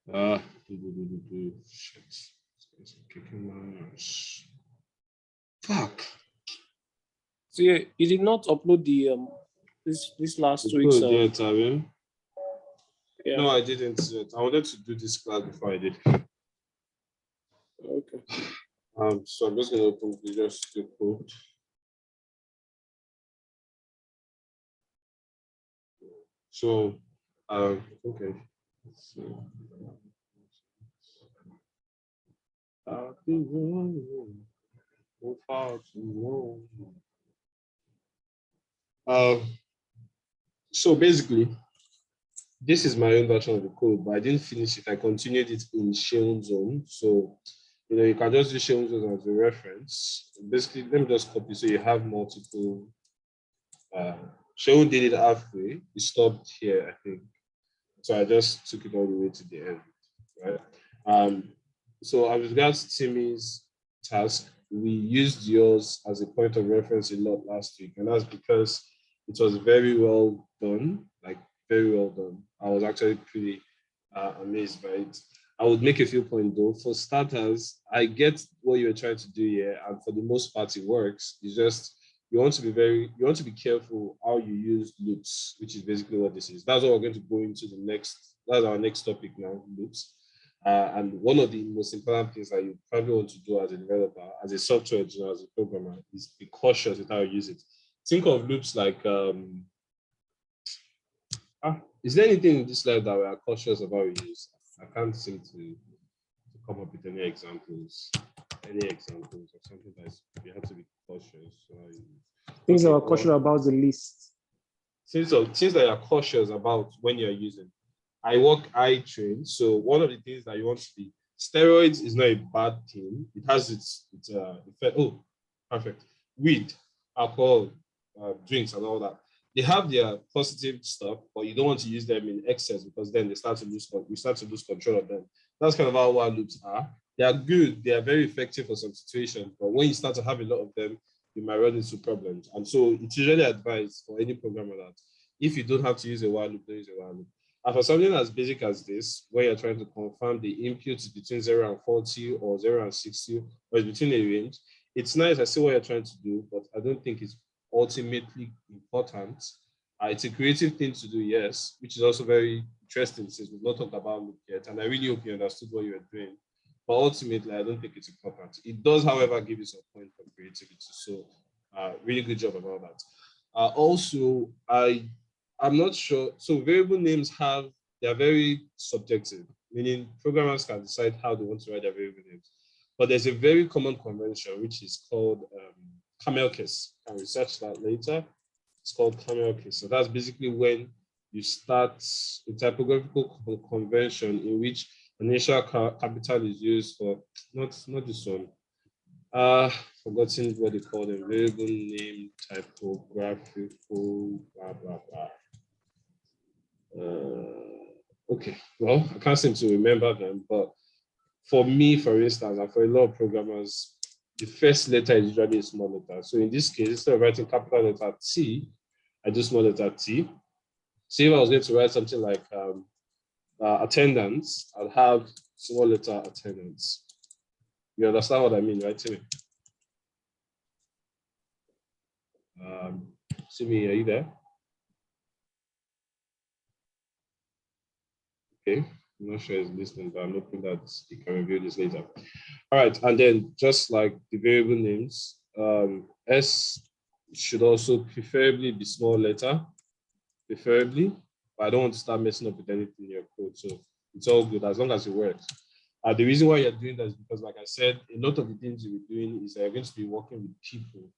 Yeah. Shit. It's kicking my ass. Fuck. So yeah, you did not upload the this last The week's code yet, have you? yeah. No, I didn't yet. I wanted to do this class before I did. Okay. So I'm just gonna open just the code. So, okay. So, so basically, this is my own version of the code, but I didn't finish it. I continued it in Sheon Zone. So, you can just use Sheon Zone as a reference. Basically, let me just copy so you have multiple. Sheon did it halfway. It stopped here, I think. So I just took it all the way to the end, right? So as regards Timmy's task, we used yours as a point of reference a lot last week, and that's because it was very well done, like very well done. I was actually pretty amazed by it. I would make a few points though. For starters, I get what you're trying to do here, and for the most part, it works. It's just you want to be careful how you use loops, which is basically what this is. That's what we're going to go into the next. That's our next topic now, loops. And one of the most important things that you probably want to do as a developer, as a software engineer, as a programmer, is be cautious with how you use it. Think of loops like, is there anything in this slide that we are cautious about we use? I can't seem to come up with any examples of something that you have to be cautious. Things that are cautious about the list. Things that you're cautious about when you're using. I work iTrain, so one of the things that you want to be, steroids is not a bad thing. It has its effect. Oh, perfect. Weed, alcohol, drinks, and all that. They have their positive stuff, but you don't want to use them in excess because then we start to lose control of them. That's kind of how while loops are. They are good. They are very effective for some situations, but when you start to have a lot of them, you might run into problems. And so it's usually advised for any programmer that if you don't have to use a while loop, don't use a while loop. And for something as basic as this, where you're trying to confirm the input is between 0 and 40 or 0 and 60, or it's between a range, it's nice. I see what you're trying to do, but I don't think it's ultimately important. It's a creative thing to do, yes, which is also very interesting since we've not talked about loop yet. And I really hope you understood what you were doing. But ultimately, I don't think it's important. It does, however, give you some point for creativity. So really good job about that. Also, I'm not sure. So variable names they're very subjective, meaning programmers can decide how they want to write their variable names. But there's a very common convention, which is called camel case. You can research that later. It's called camel case. So that's basically when you start a typographical convention in which initial capital is used for, not this one. Forgotten what they call them, variable name typographical, blah, blah, blah. Okay, well, I can't seem to remember them, but for me, for instance, and for a lot of programmers, the first letter is usually a small letter. So in this case, instead of writing capital letter T, I do small letter T. So if I was going to write something like attendance, I'd have small letter attendance. You understand what I mean, right, Timmy? Timmy, are you there? Okay, I'm not sure he's listening, but I'm hoping that he can review this later. All right, and then just like the variable names, S should also preferably be small letter, preferably, but I don't want to start messing up with anything in your code, so it's all good as long as it works. The reason why you're doing that is because, like I said, a lot of the things you're doing is you're going to be working with people.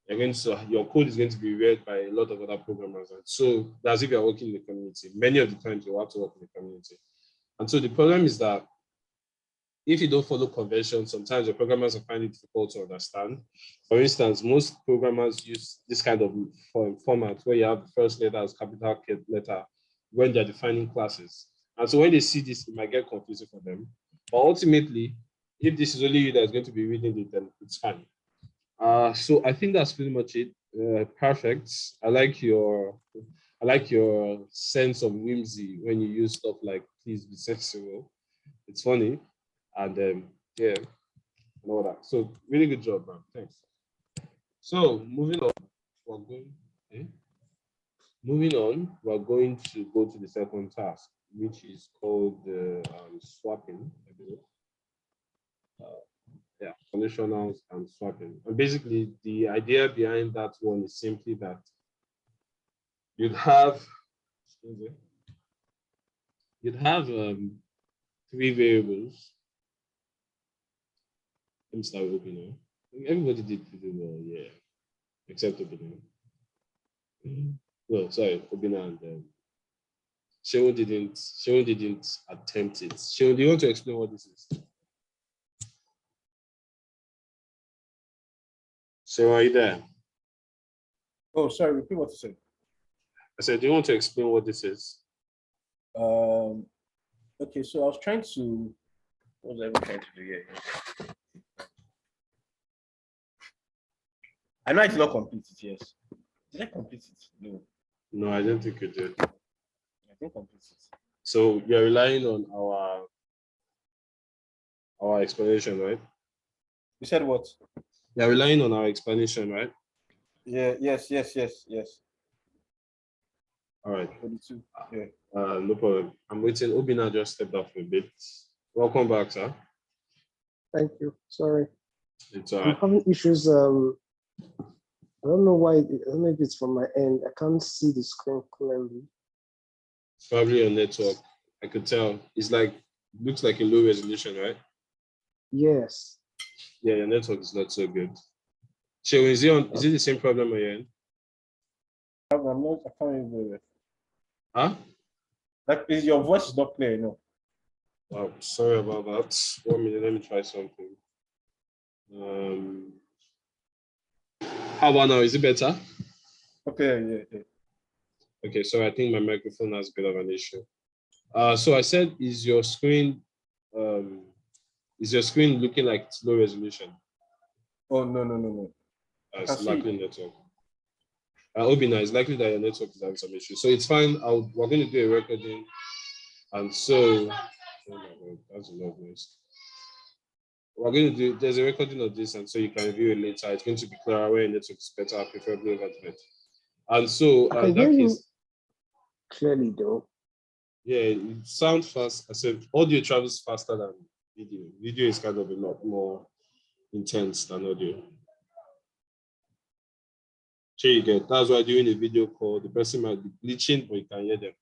Your code is going to be read by a lot of other programmers. And so that's if you're working in the community. Many of the times you have to work in the community. And so the problem is that if you don't follow conventions, sometimes the programmers will find it difficult to understand. For instance, most programmers use this kind of format where you have the first letter as capital letter when they're defining classes. And so when they see this, it might get confusing for them. But ultimately, if this is only you that's going to be reading it, then it's fine. So I think that's pretty much it. Perfect. I like your I like your sense of whimsy when you use stuff like please be sensible. It's funny. And yeah, and all that. So really good job, man. Thanks. So moving on, we're going eh? Moving on, we're going to go to the second task, which is called swapping, I believe. Yeah, conditionals and swapping. And basically, the idea behind that one is simply that you'd have, you'd have three variables. Let me start with Obina. Everybody did pretty well, yeah, except Obina. No, sorry, Obina and Sheon didn't attempt it. Sheon, do you want to explain what this is? Sheon, are you there? Oh, sorry, repeat what you said. I said, do you want to explain what this is? Okay, so I was trying to, what was I even trying to do here? I know I did not complete it, yes. Did I complete it? No. No, I don't think you did. I didn't complete it. So you're relying on our explanation, right? You said what? You're relying on our explanation, right? Yeah, yes. All right. 42. Yeah. No problem. I'm waiting. Obina just stepped off a bit. Welcome back, sir. Thank you. Sorry. It's all I'm right. having issues. I don't know why. I don't know if it's from my end. I can't see the screen clearly. It's probably your network. I could tell. It's like, looks like a low resolution, right? Yes. Yeah, your network is not so good. Sheon, is it the same problem on your end? I can't even. Huh? Like, your voice is not clear enough. Oh, sorry about that. 1 minute, let me try something. How about now? Is it better? Okay, yeah. Okay, so I think my microphone has a bit of an issue. So I said, is your screen looking like it's low resolution? Oh, no. It's likely network. Obina, it's likely that your network is having some issues. So it's fine. We're going to do a recording. And so, oh my God, that's a lot of noise. We're going to do, there's a recording of this, and so you can review it later. It's going to be clearer where your network is better, preferably over the net. And so, I can that hear case, you clearly though. yeah, it sounds fast. I said audio travels faster than video. Video is kind of a lot more intense than audio. Sure, you get. That's why doing a video call, the person might be glitching, but you can hear them.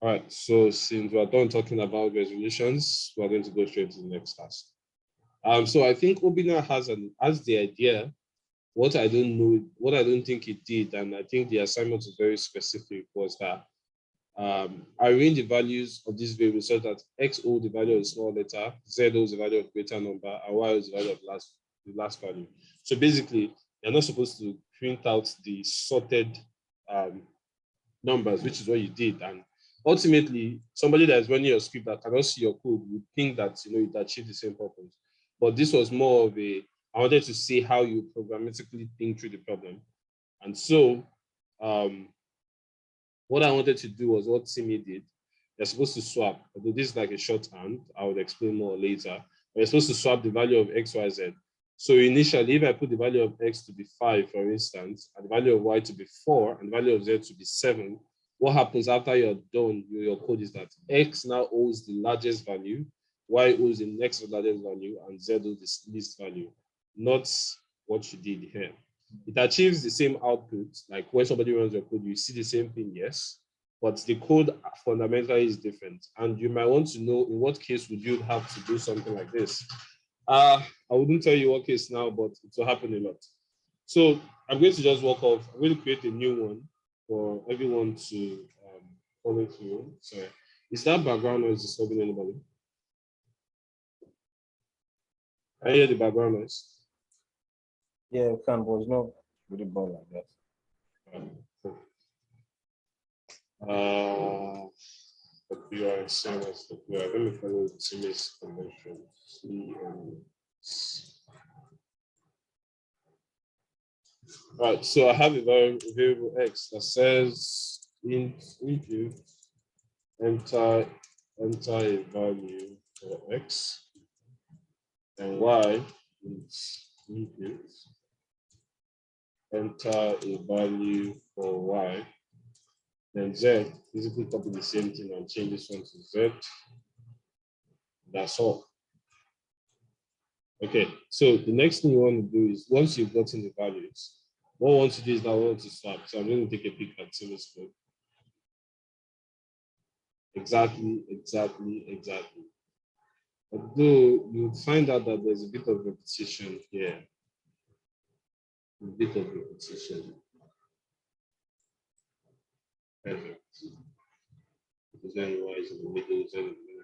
All right, so since we're done talking about resolutions, we're going to go straight to the next task. So I think Obina has the idea. What I don't think he did, and I think the assignment was very specific, was that I arrange the values of this variable so that X holds the value of a small letter, Z holds the value of greater number, and Y holds the value of the last value. So basically, you're not supposed to print out the sorted numbers, which is what you did. And ultimately, somebody that is running your script that cannot see your code would think that it achieved the same purpose. But this was more of I wanted to see how you programmatically think through the problem. And so what I wanted to do was what Simi did. You're supposed to swap, although this is like a shorthand, I would explain more later. But you're supposed to swap the value of X, Y, Z. So initially, if I put the value of X to be 5, for instance, and the value of Y to be 4, and the value of Z to be 7, what happens after you're done, your code is that X now holds the largest value, Y holds the next largest value, and Z holds the least value. Not what you did here. It achieves the same output, like when somebody runs your code, you see the same thing, yes, but the code fundamentally is different. And you might want to know in what case would you have to do something like this. I wouldn't tell you what case now, but it will happen a lot. So I'm going to just walk off. I'm going to create a new one for everyone to follow through. Sorry. Is that background noise disturbing anybody? I hear the background noise. Yeah, you can, but it's not really bad like that. But we are saying as we are going to follow the Siemens convention. Right, so I have a variable x that says input enter a value for x, and y is input enter a value for y, then z basically copy the same thing and change this one to z. That's all. Okay, so the next thing you want to do is once you've gotten the values, what I want to do is now I want to swap. So I'm going to take a peek at Simon's code. Exactly. Although you'll find out that there's a bit of repetition here. A bit of repetition. Perfect. Design wise in the middle.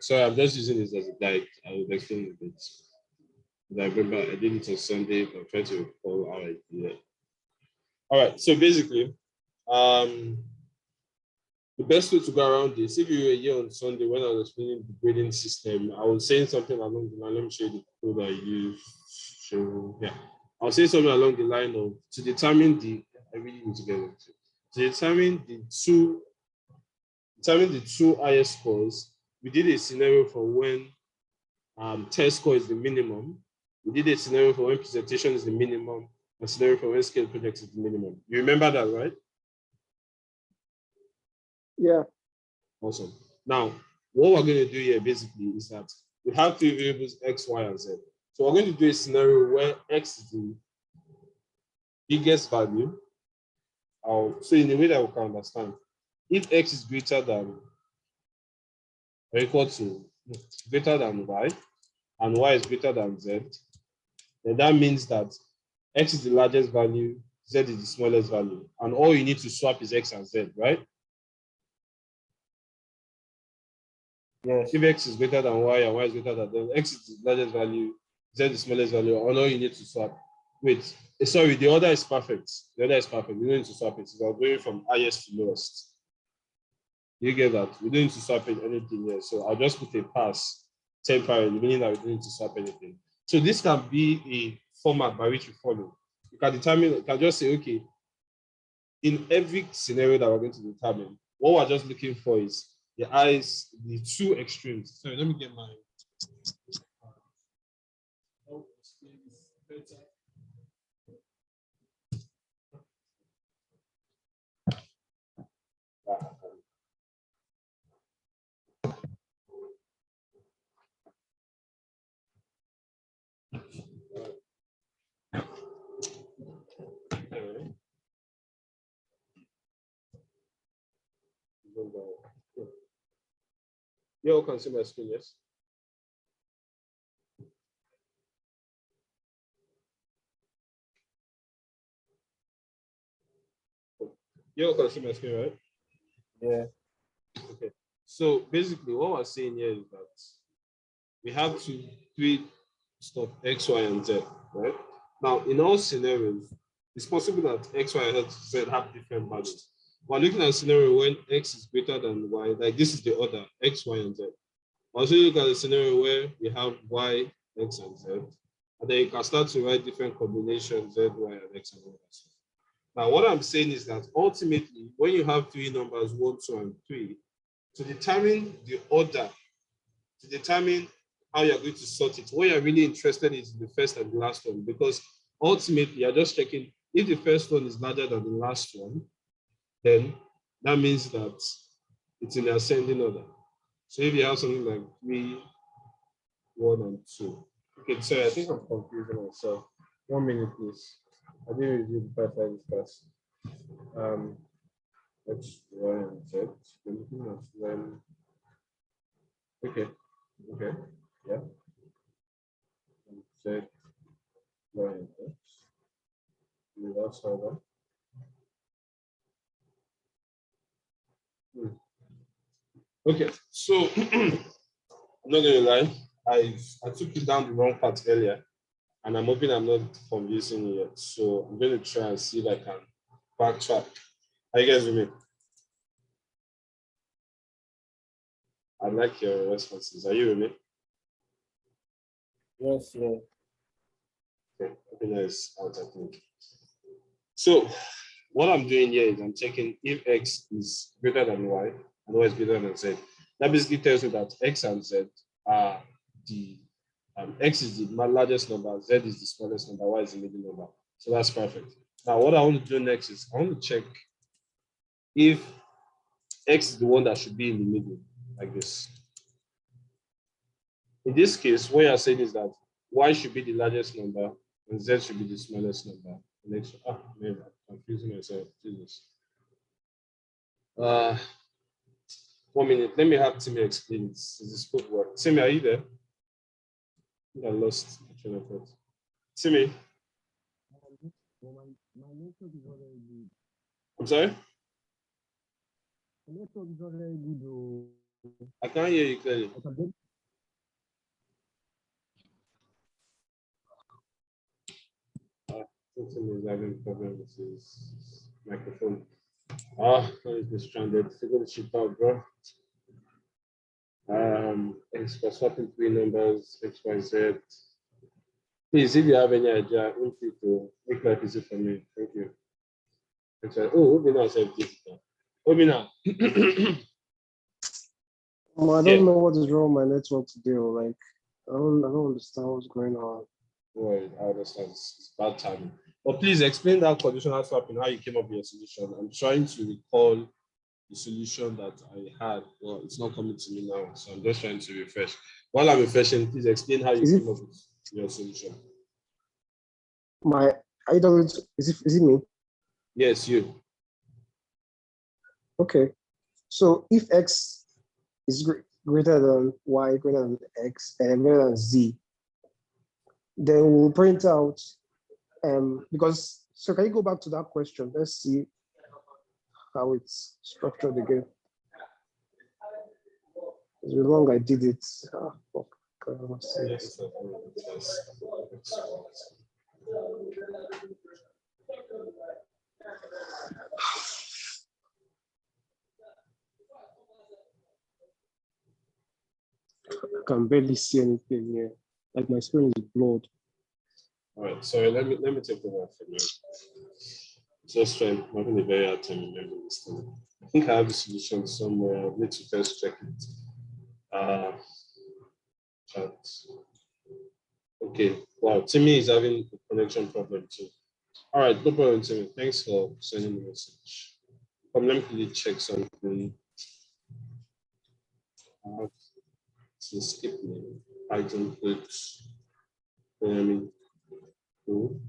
Sorry, I'm just using this as a guide. I will explain a bit. But I remember I did it on Sunday, but I'm trying to recall how I did it. All right, so basically, the best way to go around this, if you were here on Sunday when I was explaining the grading system, I was saying something along the line. Let me show you the code I use. I was saying something along the line of to determine the. I really need to get into to determine the two highest scores. We did a scenario for when test score is the minimum. We did a scenario for when presentation is the minimum, and scenario for when scale project is the minimum. You remember that, right? Yeah. Awesome. Now, what we're going to do here basically is that we have three variables, x, y, and z. So we're going to do a scenario where x is the biggest value. So in a way that we can understand, if x is greater than or equal to greater than y, and y is greater than z, then that means that x is the largest value, z is the smallest value, and all you need to swap is x and z, right? Yes. If x is greater than y and y is greater than, then x is the largest value, z is the smallest value, and all you need to swap. Wait, sorry, the order is perfect. The order is perfect. We don't need to swap it. We're going from highest to lowest. You get that? We don't need to swap anything here. So I'll just put a pass temporarily, meaning that we don't need to swap anything. So this can be a format by which you follow. You can determine, you can just say, okay, in every scenario that we're going to determine, what we're just looking for is the two extremes. Sorry, let me get my. You all can see my screen, yes? You all can see my screen, right? Yeah. Okay. So basically, what we're saying here is that we have to treat stuff x, y, and z, right? Now, in all scenarios, it's possible that x, y, and z have different values. We're looking at a scenario when x is greater than y, like this is the order, x, y, and z. Also, look at a scenario where we have y, x, and z, and then you can start to write different combinations, z, y, and x, and all that. Now, what I'm saying is that ultimately, when you have three numbers, 1, 2, and 3, to determine the order, to determine how you're going to sort it, what you're really interested in is the first and the last one, because ultimately, you're just checking if the first one is larger than the last one, then that means that it's in the ascending order. So if you have something like 3, 1, and 2. Okay, sorry, I think I'm confusing myself. 1 minute, please. I didn't review the pipeline first. X, Y, and Z. We're looking at when. Okay. Yeah. Z, Y, and X. Without server. Okay, so I'm not gonna lie, I took it down the wrong path earlier, and I'm hoping I'm not confusing it yet. So I'm gonna try and see if I can backtrack. Are you guys with me? I like your responses. Are you with me? Yes, yeah. Okay, happiness out, I think. So what I'm doing here is I'm checking if x is greater than y and y is greater than z. That basically tells me that x and z are the x is the largest number, z is the smallest number, y is the middle number. So that's perfect. Now what I want to do next is I want to check if x is the one that should be in the middle, like this. In this case, what you're saying is that y should be the largest number and z should be the smallest number. Next, man, I'm confusing myself. Jesus. 1 minute. Let me have Timmy explain it. Is this book work? Timmy, are you there? I think I lost the train of thought. Timmy, My network is already good. I'm sorry? My network is already good. Oh. I can't hear you clearly. Timmy is having problem with his microphone. He's been stranded. Figure the shit out, bro. Thanks for swapping 3 numbers, X, Y, Z. Please, if you have any idea, I want you to make life easy for me. Thank you. Oh, Obina said digital. Obina. I don't know what is wrong with my network today. Like, I don't understand what's going on. Well, I understand. It's bad timing. But please explain that conditional swapping, how you came up with your solution. I'm trying to recall the solution that I had. Well, it's not coming to me now, so I'm just trying to refresh. While I'm refreshing, please explain how you came up with your solution. Is it me? Yes, you. Okay. So if x is greater than y, greater than x, and greater than z, then we'll print out because so can you go back to that question? Let's see how it's structured again. It's been long I did it. I can barely see anything here. Like my screen is blurred. All right, sorry, let me take over from you. Just trying, I'm having a very hard time remembering this thing. I think I have the solution somewhere. I need to first check it. Chat. Okay, wow, Timmy is having a connection problem too. All right, no problem, Timmy. Thanks for sending the message. Let me quickly check something. To skip me. Python put code.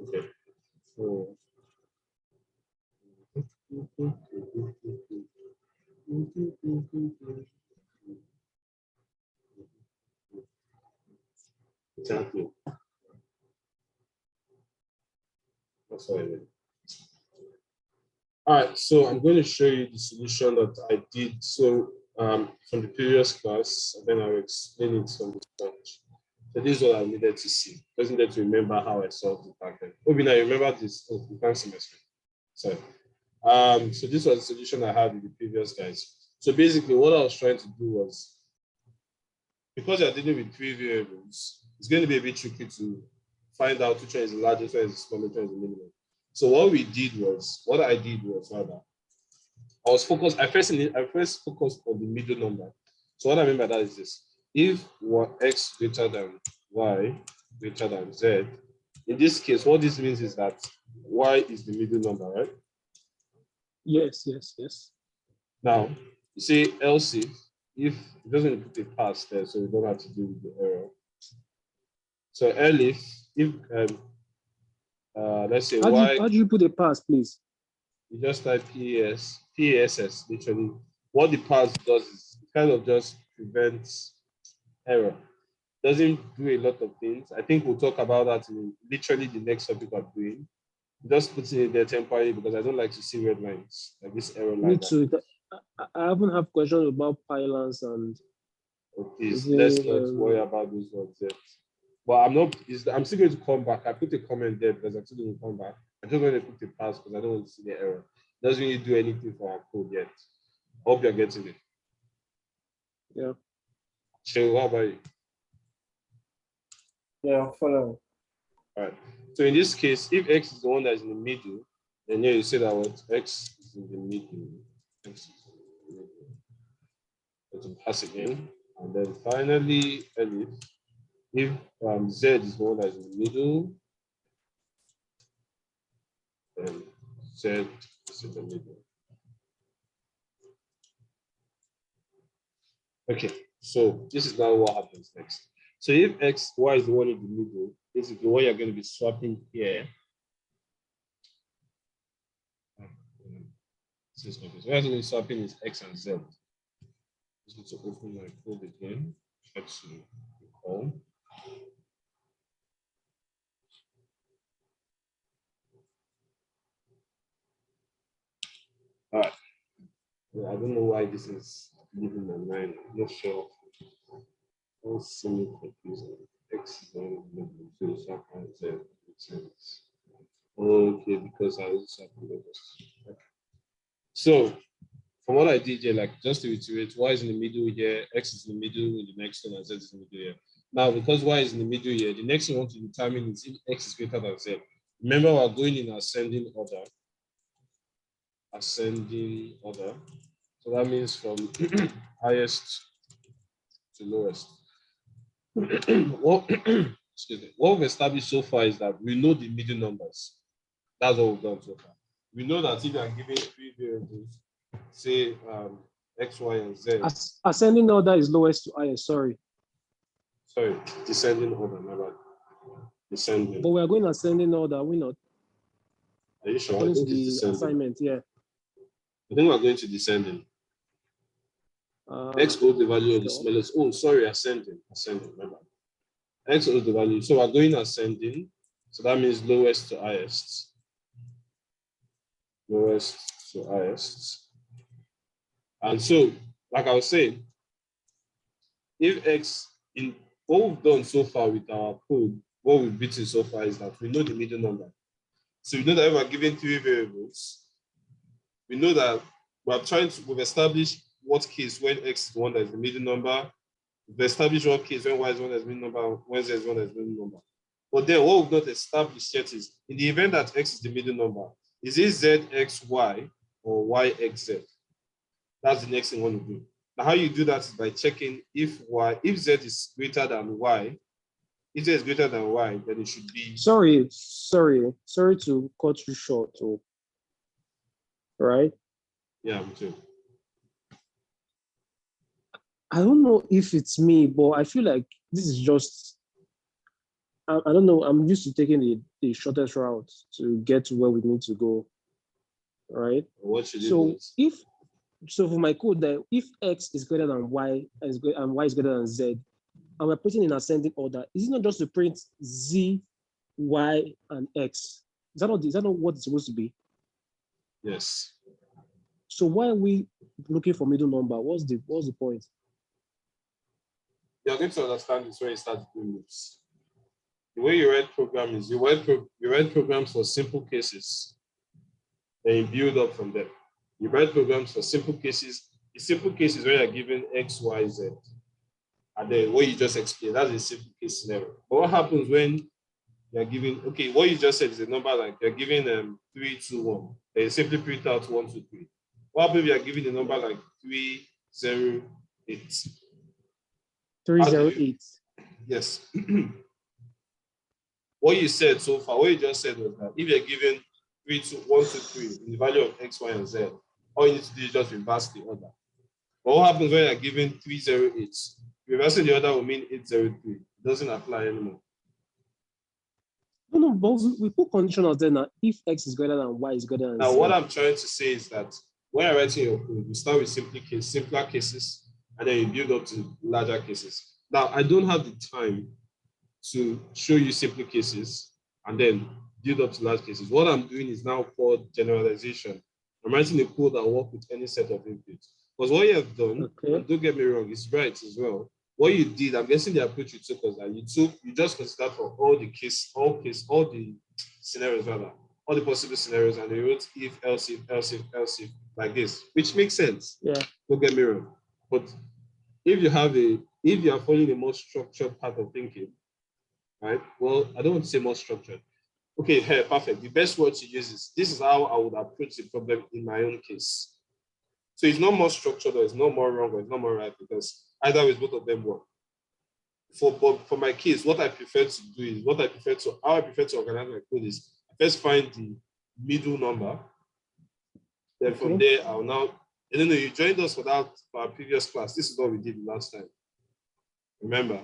Okay. So, exactly. That's what I mean. All right, so I'm going to show you the solution that I did. So from the previous class, and then I'll explain it from this point. So this is what I needed to see. I just needed to remember how I solved it back then. Obina, you remember this? Oh, you can't see my screen. Sorry. So this was the solution I had with the previous guys. So basically what I was trying to do was, because you're dealing with 3 variables, it's going to be a bit tricky to find out which one is the largest, which one is the smallest, which one is the minimum. So what I did was rather, I first focused on the middle number. So what I mean by that is this: if x greater than y greater than z, in this case, what this means is that y is the middle number, right? Yes. Now, you see else if it doesn't put a pass there, so we don't have to deal with the error. So if let's say how do you put a pass, please? You just type PASS, literally. What the pass does is it kind of just prevents error. Doesn't do a lot of things. I think we'll talk about that in literally the next topic I'm doing. Just put it in there temporarily because I don't like to see red lines, like this error line. Me too. I haven't have questions about pylons and. Please, let's not worry about those ones yet. But I'm still going to come back. I put a comment there because I'm still going to come back. I'm just going to put a pass because I don't want to see the error. Doesn't really do anything for our code yet. Hope you're getting it. Yeah. So what about you? Yeah, I'm following. All right. So in this case, if x is the one that is in the middle, then here you say that what x is in the middle. X is in the middle. Let's pass again. And then finally, if z is the one that is in the middle, then z is in the middle. Okay, so this is now what happens next. So if x, y is the one in the middle, this is the one you're going to be swapping here. This is confusing. What I'm going to be swapping is x and z. Just need to open my code again. Try to recall. All right. Yeah, I don't know why this is leaving my mind. I'm not sure. All semi-confusing. X is on the middle, so swap and z makes sense. Okay, because I was swapping logos. Okay. So from what I did here, like just to reiterate, y is in the middle here, x is in the middle in the next one, and z is in the middle here. Now, because y is in the middle here, the next thing I want to determine is if x is greater than z. Remember, we're going in ascending order. Ascending order. So that means from highest to lowest. Excuse me. What we've established so far is that we know the middle numbers. That's what we've done so far. We know that if you are given three variables, say x, y, and z. Ascending order is lowest to highest, sorry. Sorry, descending order, my bad. Descending. But we are going ascending order, we not. Are you sure? I According to think it's the descending. assignment, yeah. I think we're going to descending. X holds the value of the smallest. Oh, sorry, ascending. Ascending, my bad. X holds the value. So we're going ascending. So that means lowest to highest. Lowest to highest. And so, like I was saying, if x in what we've done so far with our code, what we've beaten so far is that we know the middle number. So we know that if we're given three variables, we know that we've established what case when x is the one that is the middle number. We've established what case when y is one that is the middle number, when z is one that is the middle number. But then what we've not established yet is in the event that x is the middle number, is it zxy or yxz? That's the next thing we want to do. Now, how you do that is by checking if z is greater than y. If z is greater than y, then it should be. Sorry to cut you short. Oh. Right? Yeah, me too. I don't know if it's me, but I feel like this is just, I don't know, I'm used to taking the shortest route to get to where we need to go. Right? What should you do? So for my code, that if x is greater than y and y is greater than z, and we're putting in ascending order, is it not just to print z, y, and x? Is that not what it's supposed to be? Yes. So why are we looking for middle number? What's the point? You're going to understand this when you start doing loops. The way you write program is you write programs for simple cases, and you build up from there. You write programs for simple cases. The simple case is where you're given x, y, z. And then what you just explained, that's a simple case scenario. But what happens when you're given, okay, what you just said is a number like you're given 3, 2, 1. Then you simply print out 1, 2, 3. What happens if you're given a number like 3, 0, 8? 308. Yes. What you said so far, what you just said was that if you're given 3, 2, 1, 2, 3 in the value of x, y, and z, all you need to do is just reverse the order. But what happens when you're given 308? Reversing the order will mean 803. It doesn't apply anymore. No, but we put conditionals there now. If x is greater than y is greater than now, z. what I'm trying to say is that when you're writing your code, you start with simpler cases, and then you build up to larger cases. Now, I don't have the time to show you simple cases and then build up to large cases. What I'm doing is now called generalization. I'm writing a code that will work with any set of inputs. Because what you have done, and don't get me wrong, it's right as well. What you did, I'm guessing the approach you took was that you just considered for all the scenarios rather, all the possible scenarios, and you wrote if, else if, like this, which makes sense. Yeah. Don't get me wrong. But if you are following a more structured path of thinking, right? Well, I don't want to say more structured. Okay, here, perfect. The best word to use is this is how I would approach the problem in my own case. So it's not more structured or it's not more wrong or it's not more right because either way, both of them work. For my case, what I prefer to do is how I prefer to organize my code is I first find the middle number. Then from there, I'll now, I don't know, you joined us for our previous class. This is what we did last time. Remember?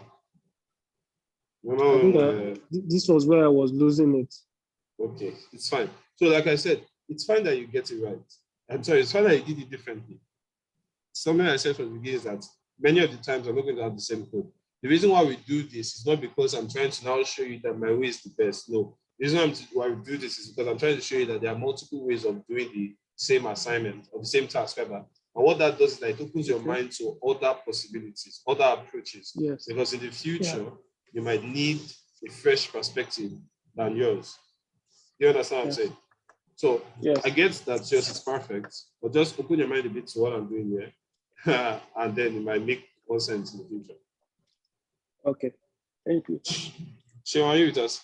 This was where I was losing it. Okay, it's fine. So like I said, it's fine that you get it right. I'm sorry, it's fine that you did it differently. Something I said from the beginning is that many of the times I'm not going to have the same code. The reason why we do this is not because I'm trying to now show you that my way is the best. No, the reason why we do this is because I'm trying to show you that there are multiple ways of doing the same assignment or the same task ever. And what that does is that it opens your mind to other possibilities, other approaches. Yes. Because in the future, you might need a fresh perspective than yours. You understand what I'm saying? So I get that yours is perfect, but just open your mind a bit to what I'm doing here, and then it might make more sense in the future. Okay, thank you. Shane, are you with us?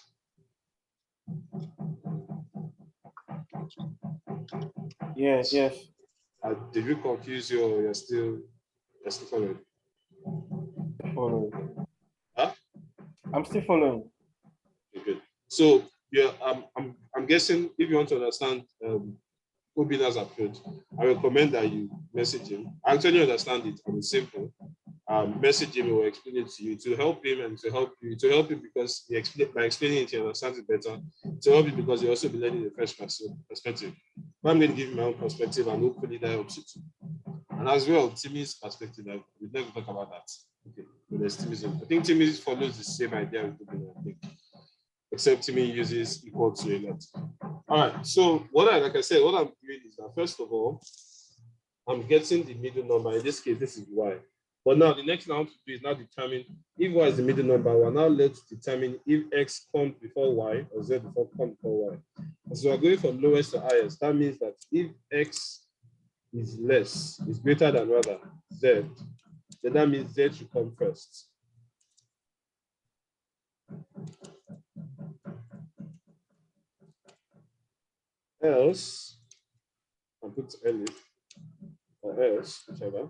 Yes. Did we confuse you or you're still following? Following. Huh? I'm still following. Okay, good. So yeah, I'm guessing if you want to understand Obina's approach, I recommend that you message him. I actually understand it and it's simple. Message him or explain it to you to help him and to help him because by explaining it, he understands it better. To help you because you also be learning a fresh perspective. But I'm going to give you my own perspective and hopefully that helps you too. And as well, Timmy's perspective, we'll never talk about that. Okay, there's Timmy's. I think Timmy follows the same idea with Obina, I think. Except Timmy uses equal to a lot. All right, so what I'm doing is that first of all, I'm getting the middle number. In this case, this is y. But now the next thing I want to do is now determine if y is the middle number. We're now left to determine if x comes before y or z comes before y. So we're going from lowest to highest. That means that if x is greater than rather z, then that means z should come first. Else, I'll put elif or else, whichever.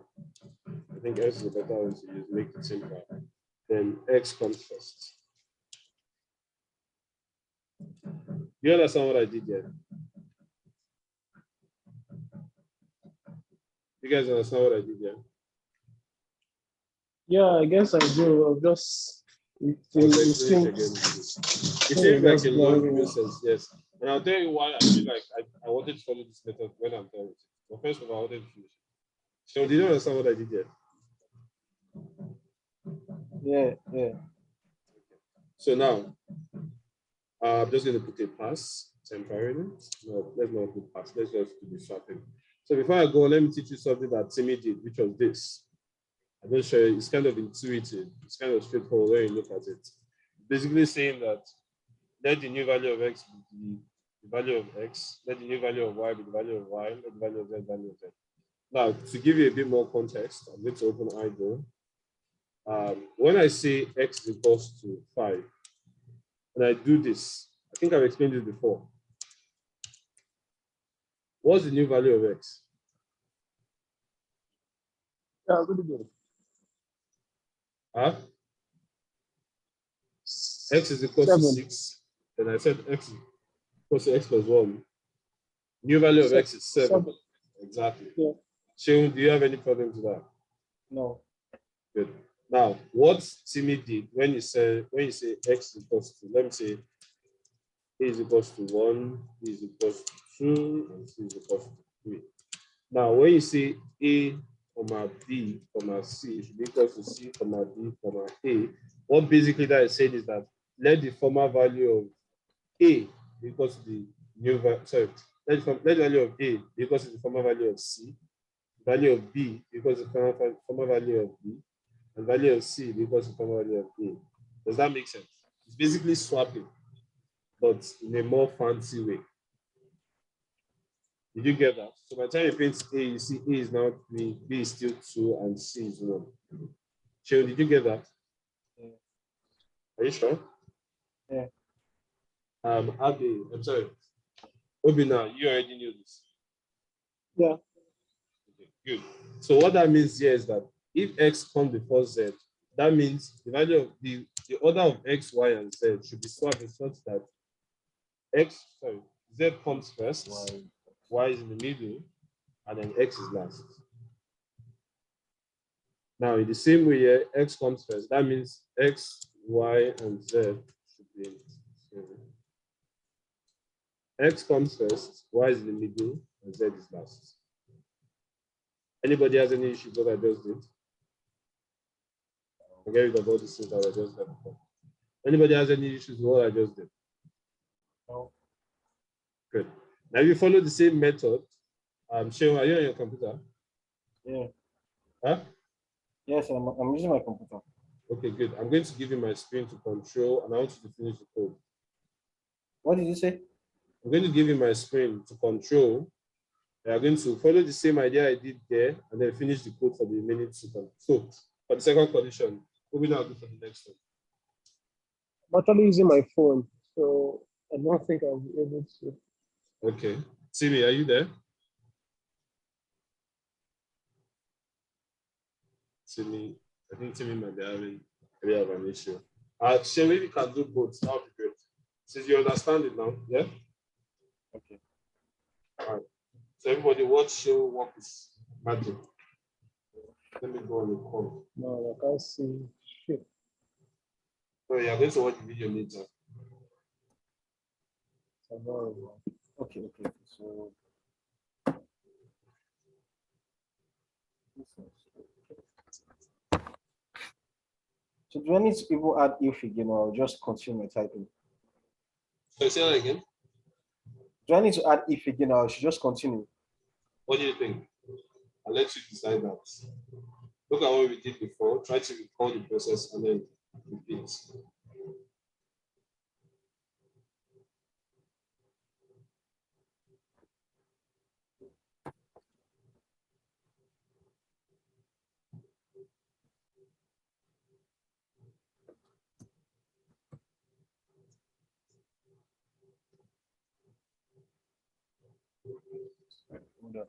I think else is a better one to use, make it simpler. Then x comes first. You understand what I did here? You guys understand what I did here? Yeah, I guess I do. I'll just It seems like a long process, yes. And I'll tell you why I feel like I wanted to follow this method when I'm done with it. But first of all, I wanted to finish it. So did you understand what I did here? Yeah. So now, I'm just going to put a pass temporarily. No, let's not put pass. Let's just do the swapping. So before I go, let me teach you something that Timmy did, which was this. I'm going to show you. It's kind of intuitive. It's kind of straightforward when you look at it. Basically saying that let the new value of x be the value of x, let the new value of y be the value of y, let the value of z value of z. Now, to give you a bit more context, I'm going to open idle. When I say x is equals to 5, and I do this, I think I've explained this before. What's the new value of x? Yeah, really good. Huh? X is equal to 6. Then I said x is equal to x plus 1. New value of x is 7. Exactly. Yeah. Sheung, do you have any problem with that? No. Good. Now, what Timmy did when you say x is equals to, let me say a is equals to 1, b is equals to 2, and c is equals to 3. Now, when you say a, b, c, it should be equal to c, d, a. What basically that is saying is that let the former value of a be equal to the new value, sorry, let the value of a be equal to the former value of c, value of b equals to the former value of b, and value of c equals to the former value of a. Does that make sense? It's basically swapping, but in a more fancy way. Did you get that? So by the time you print A, you see A is now 3, B is still 2, and C is 1. Chill, did you get that? Yeah. Are you sure? Yeah. Abby, I'm sorry. Obina, you already knew this. Yeah. Okay, good. So what that means here is that if x comes before z, that means the value of the order of x, y, and z should be swapped in such that z comes first, y is in the middle, and then x is last. Now, in the same way here, x comes first. That means x, y, and z should be x comes first, y is in the middle, and z is last. Anybody has any issues with what I just did? Forget rid of all these things that I just did before. Anybody has any issues with what I just did? No. Good. Now, if you follow the same method, Shehu, are you on your computer? Yeah. Huh? Yes, I'm using my computer. Okay, good. I'm going to give you my screen to control, and I want you to finish the code. What did you say? I'm going to give you my screen to control. We are going to follow the same idea I did there, and then finish the code for the remaining two. So, for the second condition, what will we now do for the next one? I'm actually using my phone, so I don't think I'll be able to. Okay. Timmy, are you there? Timmy, I think Timmy might be having an issue. Shane, if you can do both, that would be great. Since you understand it now, yeah? Okay. All right. So everybody watch show work is magic. Let me go on the call. No, I can't see. Shit. So you're going to watch the video later. Okay. So do I need to even add if again or just continue my typing? So say that again. Do I need to add if again or I should just continue? What do you think? I'll let you decide that. Look at what we did before. Try to recall the process and then repeat. Hold on.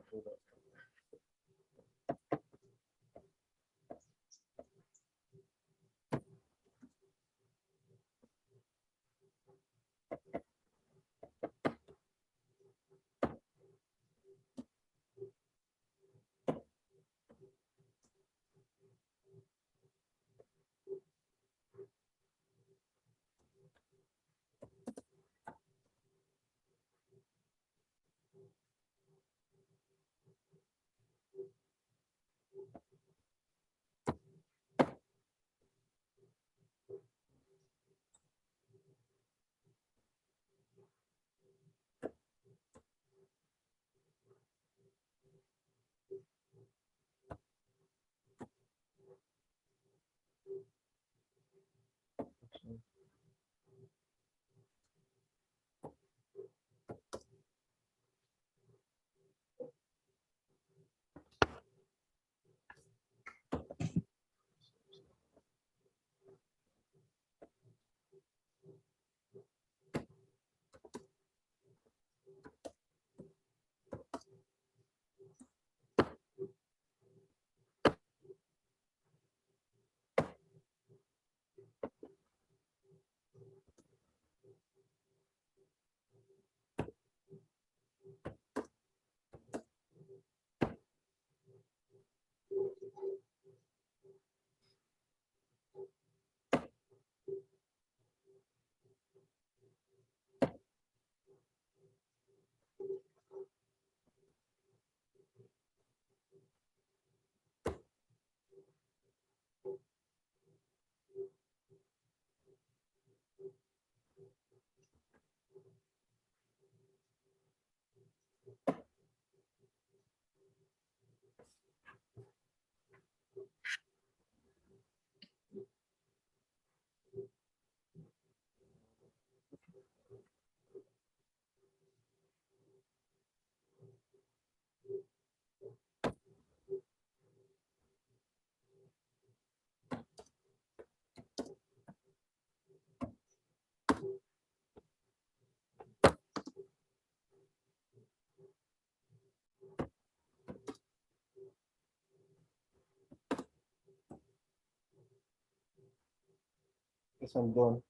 Yes, I'm done.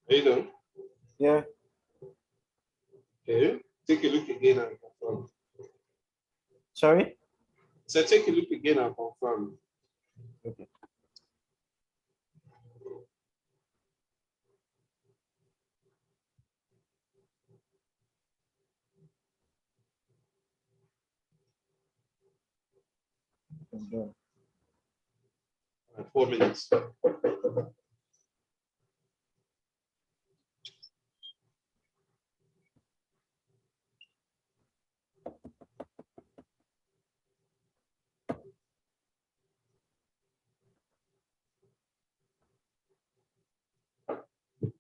Are you done? Yeah. Okay. Take a look again and confirm. Sorry? So take a look again and confirm. Okay. I'm done. 4 minutes.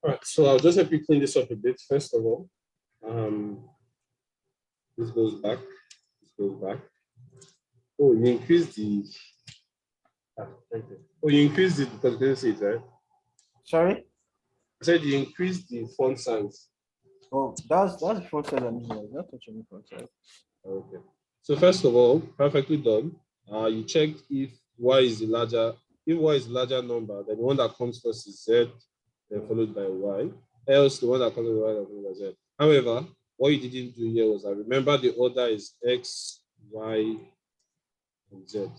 All right, so I'll just help you clean this up a bit. First of all, this goes back. This goes back. Oh, you increase the. Thank you. Oh, you increase it because you didn't see it, right? Sorry? I said you increase the font size. Oh, that's the front side I'm using. I'm not touching the front side. Okay. So first of all, perfectly done. You check if y is the larger. If y is the larger number, then the one that comes first is z, then followed by y. Else, the one that comes with y, then followed by z. However, what you didn't do here was that remember the order is x, y, and z.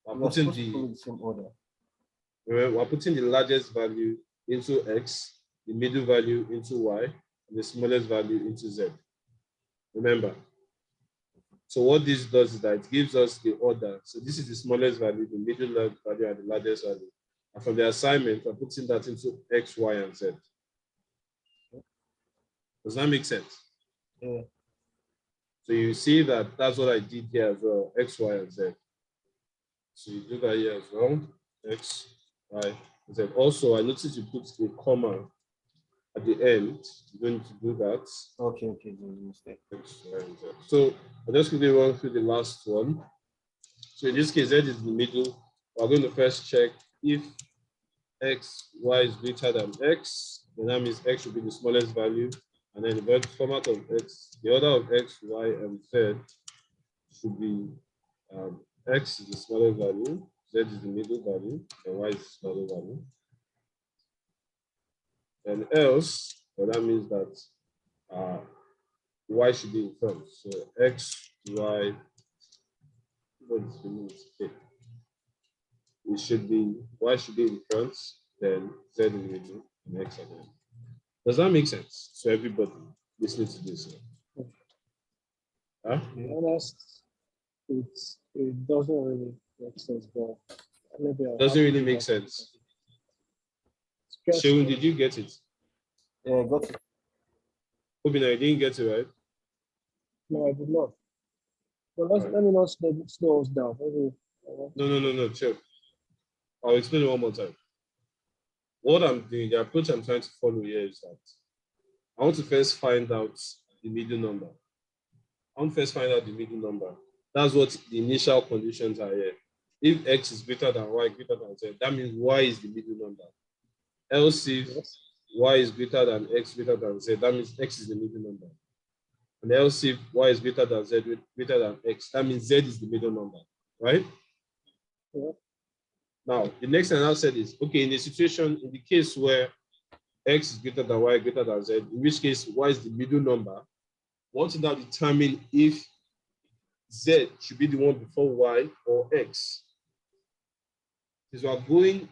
We're supposed to follow the same order. We're putting the largest value into x, the middle value into y, and the smallest value into z. Remember. So what this does is that it gives us the order. So this is the smallest value, the middle value, and the largest value. And from the assignment, we're putting that into x, y, and z. Does that make sense? Yeah. So you see that that's what I did here as well, x, y, and z. So you do that here as well, x, y, and z. Also, I noticed you put a comma at the end. You don't need to do that. Okay, there's a mistake. X, y, and z. So I'll just quickly run through the last one. So in this case, z is in the middle. We're going to first check if x, y is greater than x, then that means x should be the smallest value. And then the format of x, the order of x, y, and z should be x is the smallest value, z is the middle value, and y is the smaller value. And else, well, that means that y should be in front. So x, y, what is the mistake? It should be y should be in front, then z in the middle, and x at the end. Does that make sense? So everybody listening to this. Huh? To be honest, it doesn't really make sense, but maybe I'll Doesn't have really to make back. sense. Just- Sheun, did you get it? Yeah, I got it. Obina, you didn't get it, right? No, I did not. Well, Right. let me not slow us down. Maybe, No, chill. I'll explain it one more time. What I'm doing, the approach I'm trying to follow here is that I want to first find out the middle number. That's what the initial conditions are here. If x is greater than y greater than z, that means y is the middle number. Else if y is greater than x greater than z, that means x is the middle number. And else if y is greater than z greater than x, that means z is the middle number, right? Yeah. Now, the next thing I said is, okay, in the case where x is greater than y greater than z, in which case y is the middle number, we want to now determine if z should be the one before y or x. Since we are going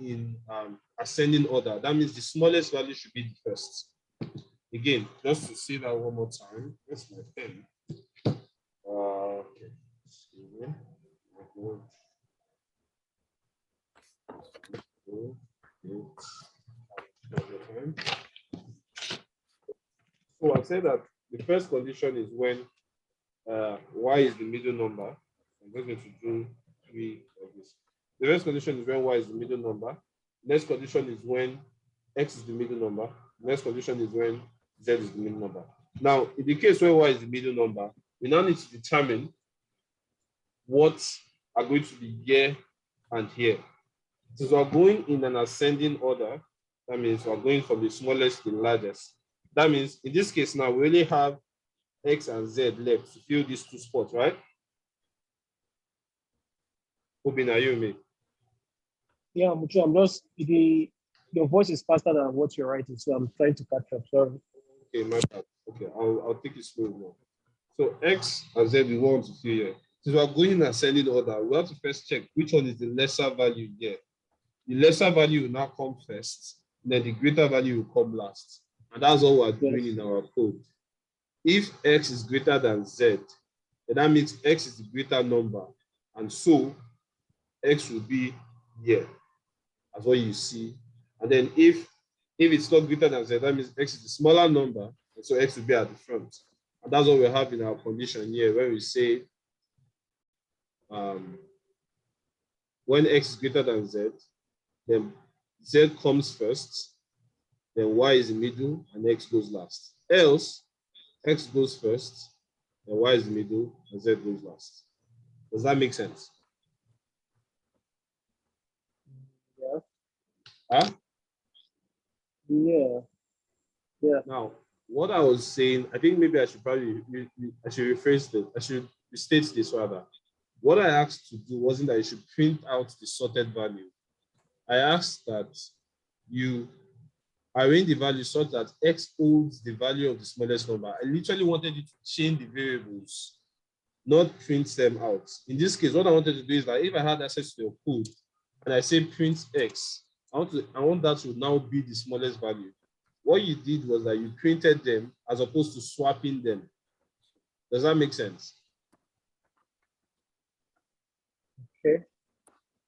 in ascending order, that means the smallest value should be the first. Again, just to say that one more time, that's my pen. Okay. So I said that the first condition is when y is the middle number. I'm just going to do 3 like this. The first condition is when y is the middle number. Next condition is when x is the middle number. Next condition is when z is the middle number. Now, in the case where y is the middle number, we now need to determine what are going to be here and here. Since we're going in an ascending order, that means we're going from the smallest to the largest. That means in this case now, we only have x and z left to fill these two spots, right? Obin, are you me? Yeah, I'm sure. I'm just your voice is faster than what you're writing, so I'm trying to catch up. Sorry. Okay, my bad. Okay, I'll take it slow now. So X and Z we want to see here. Since we are going in ascending order, we have to first check which one is the lesser value here. The lesser value will now come first, then the greater value will come last. And that's all we're doing Yes. in our code. If X is greater than Z, then that means X is the greater number. And so X will be here, as what you see. And then if it's not greater than Z, that means X is the smaller number, and so X will be at the front. And that's what we have in our condition here, where we say when X is greater than Z, then Z comes first, then Y is the middle, and X goes last. Else, X goes first, then Y is the middle, and Z goes last. Does that make sense? Yeah. Huh? Yeah. Yeah. Now, what I was saying, I think maybe I should rephrase it. I should restate this rather. What I asked to do wasn't that you should print out the sorted value. I asked that you arrange the value such that X holds the value of the smallest number. I literally wanted you to change the variables, not print them out. In this case, what I wanted to do is that if I had access to your code and I say print X, I want that to now be the smallest value. What you did was that you printed them as opposed to swapping them. Does that make sense? Okay.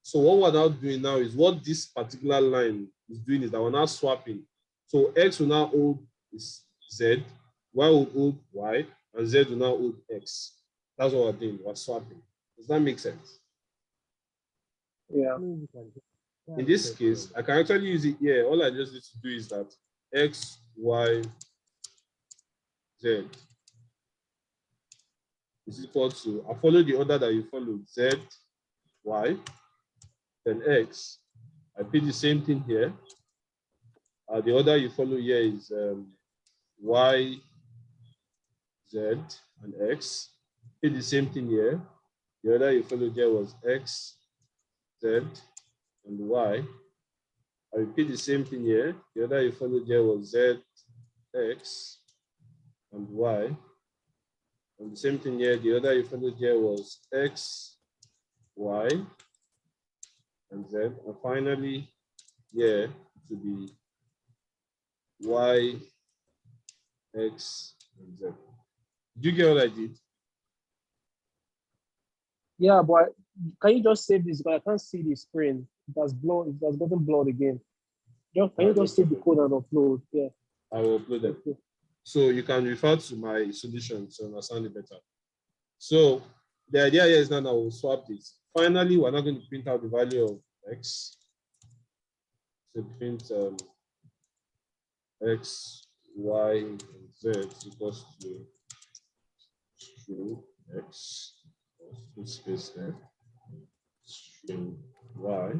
So what we're now doing now is what this particular line is doing is that we're now swapping. So X will now hold Z, Y will hold Y, and Z will now hold X. That's what we're doing. We're swapping. Does that make sense? Yeah. In this case, I can actually use it here. All I just need to do is that X, Y, Z is equal to, I follow the order that you followed, Z, Y, then X. I put the same thing here. The order you follow here is Y, Z, and X. Did the same thing here. The order you followed here was X, Z, and Y. I repeat the same thing here. The order you followed here was Z, X, and Y. And the same thing here. The order you followed here was X, Y, and Z. And finally, here to be Y, X, and Z. Did you get what I did? Yeah, but can you just save this? Because I can't see the screen. It has blown. It has gotten blurred again. Can you just save the code and upload? Yeah. I will upload it. Okay. So you can refer to my solution to understand it better. So the idea here is now that we'll swap this. Finally, we're not going to print out the value of X. So print X, Y, and Z equals to string X, put space there, string Y,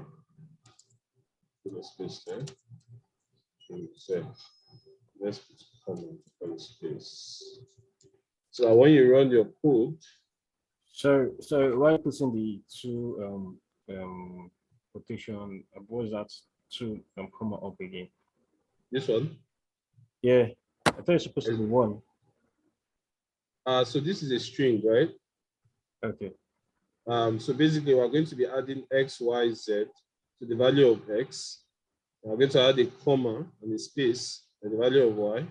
put a space there, string Z. Let's put comment for the space. So when you run your code. So why putting the two quotation, what was that two comma up again? This one? Yeah, I thought it's supposed to be one. So this is a string, right? Okay. So basically we're going to be adding X, Y, Z to the value of X. We're going to add a comma and a space to the value of Y,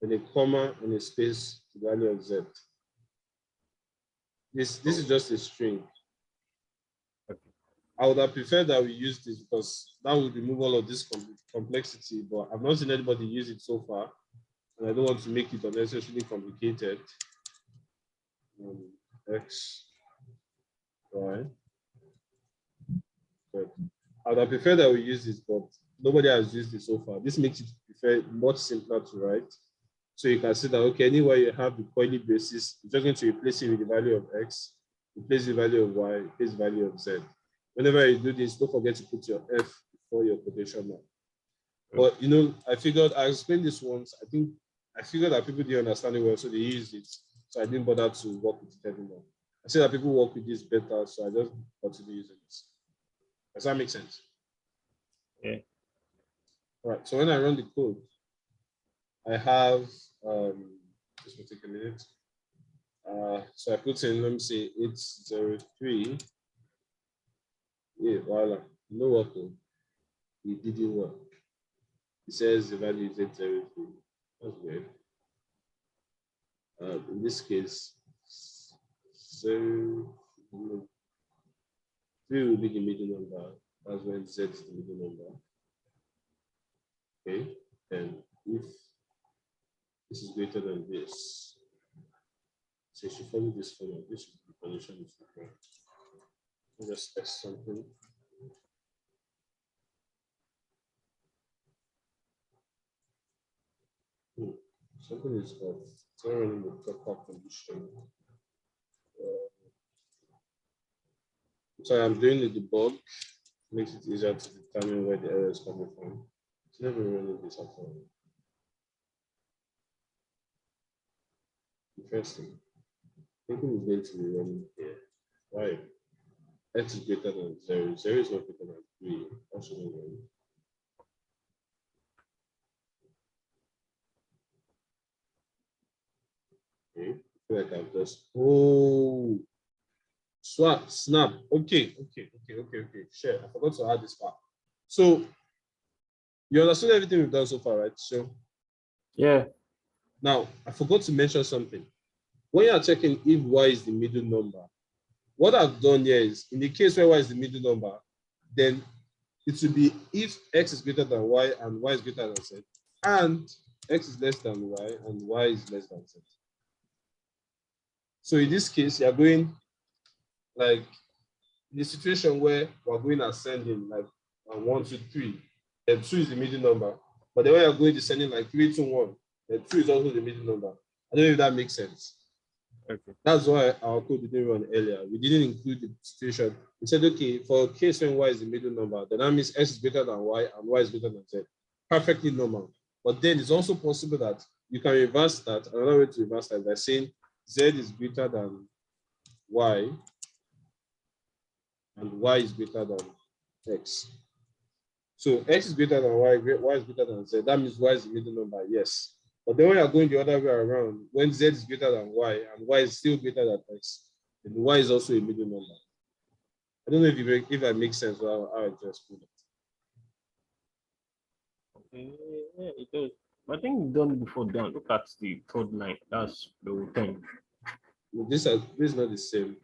and a comma and a space to the value of Z. This is just a string. Okay. I would have preferred that we use this because that would remove all of this complexity, but I've not seen anybody use it so far, and I don't want to make it unnecessarily complicated. X, Y. But I would have preferred that we use this, but nobody has used it so far. This makes it much simpler to write. So you can see that, okay, anywhere you have the curly braces, you're just going to replace it with the value of X, replace the value of Y, replace the value of Z. Whenever you do this, don't forget to put your F before your quotation mark. But you know, I explained this once. I figured that people didn't understand it well, so they used it. So I didn't bother to work with it anymore. I see that people work with this better, so I just continue using this. Does that make sense? Yeah. All right, so when I run the code, I have, just will take a minute. So I put in, let me say 803. Yeah, voila, no work. It didn't work. It says the value is 803. That's weird. In this case, 3 will be the middle number. That's when Z is the middle number. Okay, and if this is greater than this, so you should follow this format. This is the condition is required. Just test something. Something is off. It's not running the proper condition. So I'm doing the debug. Makes it easier to determine where the error is coming from. It's never running this at all. Interesting. Thinking is going to be running here. Why? X is greater than 0. 0 is not greater than 3. That shouldn't run. Okay. I feel like I've just snap. Okay. Sure. I forgot to add this part. So you understood everything we've done so far, right? So Yeah. now I forgot to mention something. When you are checking if y is the middle number, what I've done here is in the case where y is the middle number, then it will be if x is greater than y and y is greater than z, and x is less than y and y is less than z. So in this case, you are going like the situation where we're going ascending like 1, 2, 3, and 2 is the middle number. But then when you're going descending like 3, 2, 1, and 2 is also the middle number. I don't know if that makes sense. Okay. That's why our code didn't run earlier. We didn't include the situation. We said, okay, for a case when y is the middle number, then that means x is greater than y and y is greater than z. Perfectly normal. But then it's also possible that you can reverse that. Another way to reverse that by saying z is greater than y and y is greater than x. So x is greater than y is greater than z. That means y is the middle number, yes. But then when you're going the other way around, when z is greater than y and y is still greater than x, then y is also a middle number. I don't know if that makes sense or how I just put it. Yeah, it does. I think we've done it before. Down. Look at the third line. That's the 10. This is not the same.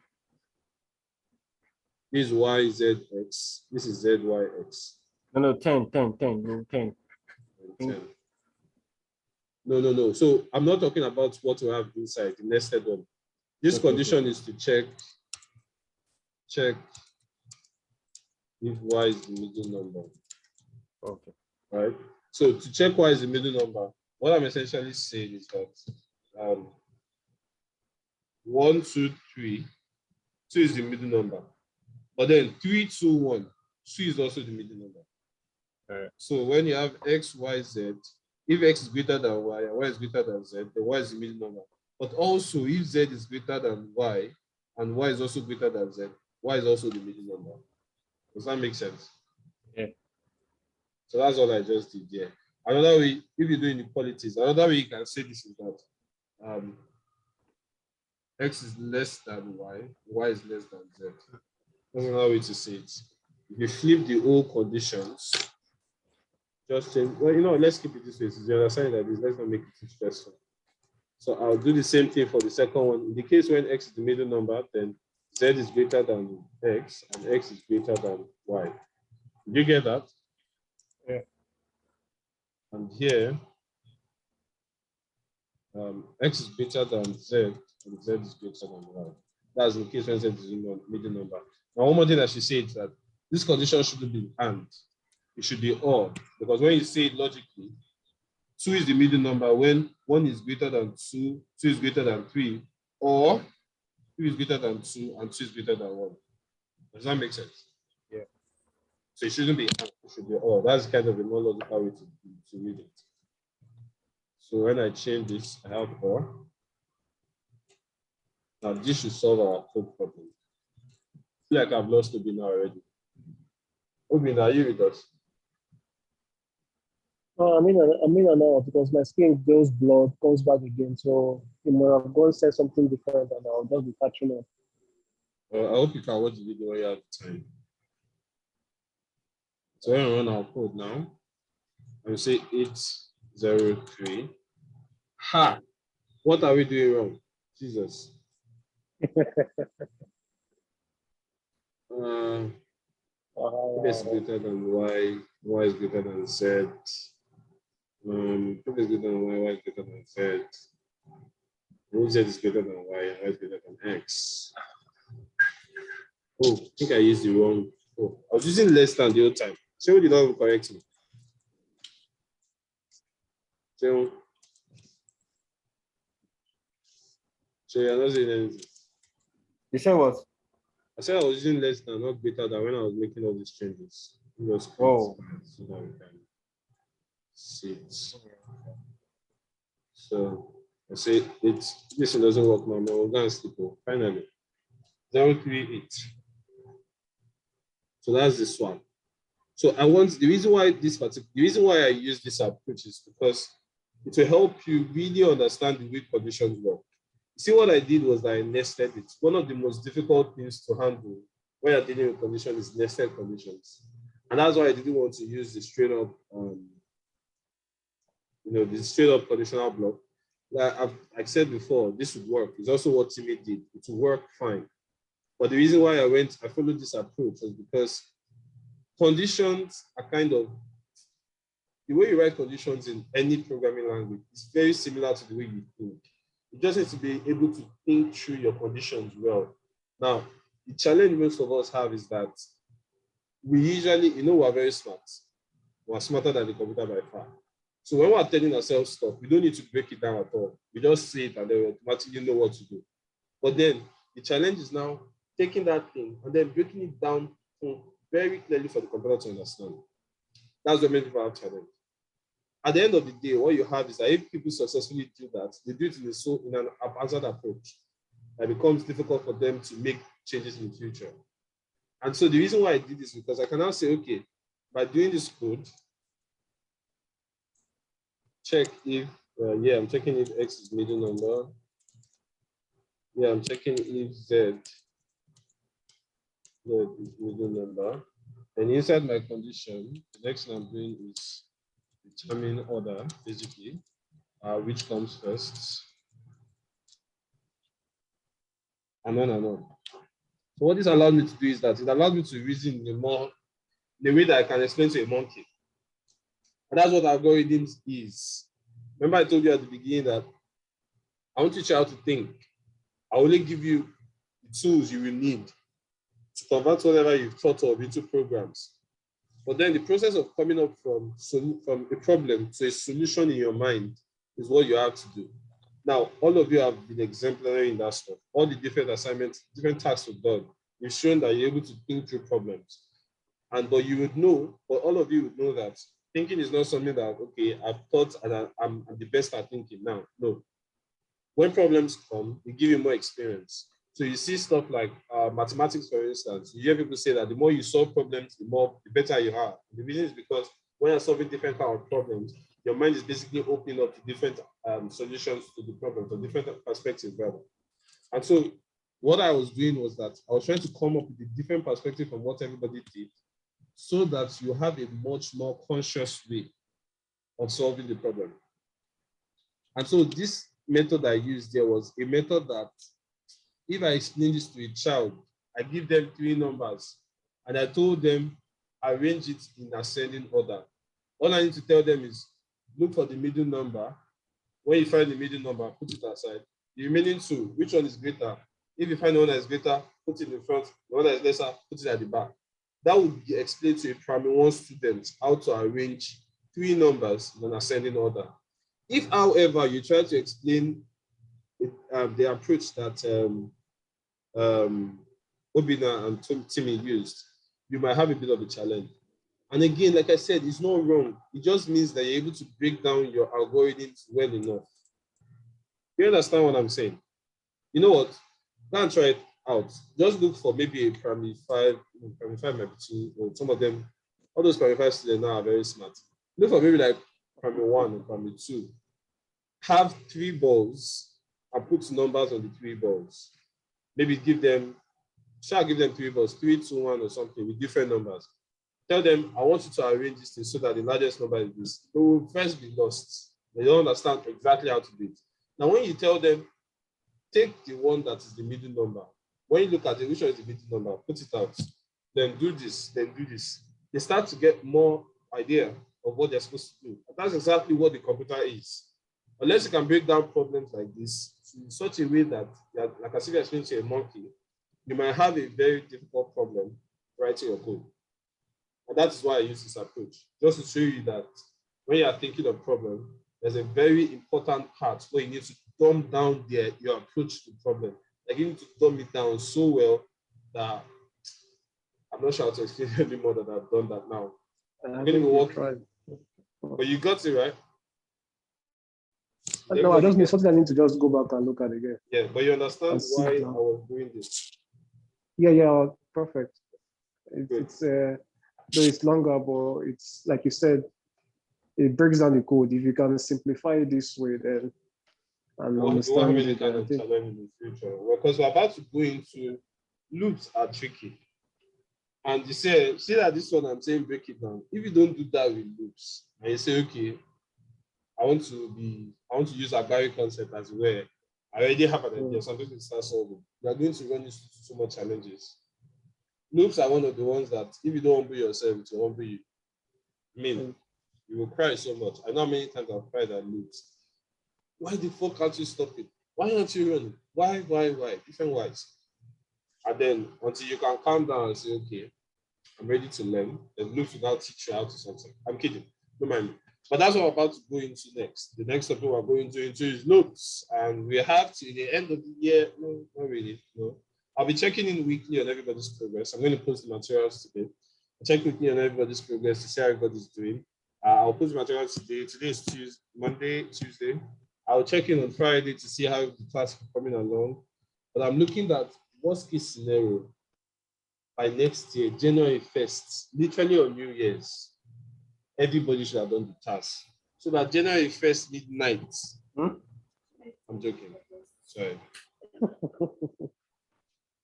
This is y, z, x. This is z, y, x. No, 10. No, 10. 10. No. So I'm not talking about what we have inside the nested one. This condition is to check if y is the middle number. Okay. Right. So to check y is the middle number, what I'm essentially saying is that 1, 2, 3, 2 is the middle number. But then 3, 2, 1, 2 is also the middle number. So when you have x, y, z, if x is greater than y and y is greater than z, then y is the middle number. But also if z is greater than y and y is also greater than z, y is also the middle number. Does that make sense? Yeah. So that's all I just did there. Another way, if you're doing inequalities, another way you can say this is that x is less than y is less than z. That's another way to say it. If you flip the old conditions, just change, well, let's keep it this way. So you understand that this, let's not make it too stressful. So I'll do the same thing for the second one. In the case when x is the middle number, then z is greater than x and x is greater than y. Did you get that? Yeah. And here, x is greater than z and z is greater than y. That's in case when z is the middle number. Now, one more thing I should say is that this condition shouldn't be and. It should be or, because when you say it logically, 2 is the middle number when 1 is greater than 2, 2 is greater than 3, or 2 is greater than 2 and 2 is greater than 1. Does that make sense? Yeah. So it shouldn't be and, it should be or. That's kind of a more logical way to read it. So when I change this, I have or. Now this should solve our code problem. I feel like I've lost Obina already. Obina, are you with us? I mean, I know because my skin goes blood, comes back again. So you might have gone said something different, and I'll just be catching up. I hope you can watch the video when you have time. So we're gonna run our code now. I will say 803. Ha! What are we doing wrong? Jesus. If is greater than y is greater than z. If is greater than y is greater than z. If z is greater than y and y is greater than x. Oh, I think I used the wrong. Oh, I was using less than the old time. So did not correct me. So you're not saying anything. You said what? I said I was using less than, not greater than when I was making all these changes. It was Oh. so that we can see it. So I say this one doesn't work now, but we're going to sleep. Finally. 038. So that's this one. So I want the reason why I use this approach is because it will help you really understand the way conditions work. See, what I did was that I nested it. One of the most difficult things to handle when you're dealing with conditions is nested conditions. And that's why I didn't want to use the straight up, the straight up conditional block. Like I've said before, this would work. It's also what Timmy did. It will work fine. But the reason why I followed this approach was because conditions are kind of, the way you write conditions in any programming language is very similar to the way you think. You just need to be able to think through your conditions well. Now, the challenge most of us have is that we usually, we're very smart. We're smarter than the computer by far. So when we're telling ourselves stuff, we don't need to break it down at all. We just say it and then we automatically know what to do. But then the challenge is now taking that thing and then breaking it down very clearly for the computer to understand. That's what many people have challenge. At the end of the day, what you have is that if people successfully do that, they do it in an haphazard approach. It becomes difficult for them to make changes in the future. And so the reason why I did this is because I can now say, okay, by doing this code, check if, I'm checking if x is middle number. Yeah, I'm checking if z is middle number. And inside my condition, the next thing I'm doing is determine order, basically, which comes first. And on and on. So what this allows me to do is that it allows me to reason in a way that I can explain to a monkey. And that's what algorithms is. Remember I told you at the beginning that I want to teach you how to think. I only give you the tools you will need to convert whatever you've thought of into programs. But then the process of coming up from a problem to a solution in your mind is what you have to do. Now, all of you have been exemplary in that stuff. All the different assignments, different tasks we've done, you've shown that you're able to think through problems. But you would know, but all of you would know that thinking is not something that, okay, I've thought and I'm the best at thinking now. No. When problems come, they give you more experience. So you see stuff like mathematics, for instance. You hear people say that the more you solve problems, the better you are. The reason is because when you're solving different kind of problems, your mind is basically opening up to different solutions to the problems, or different perspectives, rather. And so what I was doing was that I was trying to come up with a different perspective from what everybody did, so that you have a much more conscious way of solving the problem. And so this method I used there was a method that if I explain this to a child, I give them 3 numbers and I told them arrange it in ascending order. All I need to tell them is look for the middle number. When you find the middle number, put it aside. The remaining 2, which one is greater? If you find the one that is greater, put it in front. The one that is lesser, put it at the back. That would explain to a primary 1 student how to arrange 3 numbers in an ascending order. If, however, you try to explain the approach that Obina and Timmy used, you might have a bit of a challenge. And again, like I said, it's not wrong. It just means that you're able to break down your algorithms well enough. You understand what I'm saying? You know what? Go and try it out. Just look for maybe a primary 5 might be 2, or some of them, all those primary 5 students now are very smart. Look for maybe like primary 1 and primary 2, have 3 balls and put numbers on the 3 balls. Maybe give them 3 balls, 3, 2, 1 or something with different numbers. Tell them, I want you to arrange this thing so that the largest number is this. They will first be lost. They don't understand exactly how to do it. Now, when you tell them, take the one that is the middle number. When you look at it, which one is the middle number? Put it out. Then do this, then do this. They start to get more idea of what they're supposed to do. And that's exactly what the computer is. Unless you can break down problems like this in such a way that, like as if you're explaining to a monkey, you might have a very difficult problem writing your code. And that's why I use this approach, just to show you that when you are thinking of problem, there's a very important part where you need to dumb down your approach to the problem. Like you need to dumb it down so well that I'm not sure how to explain anymore that I've done that now. I'm going to walk. But you got it, right? No, I just need something I need to just go back and look at again. Yeah, but you understand why I was doing this? Yeah, perfect. Though it's longer, but it's like you said, it breaks down the code. If you can simplify it this way, then and understand really kind of challenge in the future. Because we're about to go into loops are tricky. And you see that this one I'm saying break it down. If you don't do that with loops, and you say, okay, I want to use a Gary concept as well. I already have an idea, something to start solving. You are going to run into so much challenges. Loops are one of the ones that if you don't humble yourself, it will humble you. I mean, you will cry so much. I know how many times I've cried at loops. Why the fuck can't you stop it? Why aren't you running? Why? Different whys. And then until you can calm down and say, okay, I'm ready to learn, then loops will now teach you how to something. I'm kidding. Don't mind me. But that's what we're about to go into next. The next topic we're going into is loops. And we have to the end of the year. No, not really. No. I'll be checking in weekly on everybody's progress. I'm going to post the materials today. I'll check weekly on everybody's progress to see how everybody's doing. I'll post the materials today. Today is Tuesday. I'll check in on Friday to see how the class is coming along. But I'm looking at worst case scenario by next year, January 1st, literally on New Year's, everybody should have done the task. So that January 1st, midnight. I'm joking. Sorry.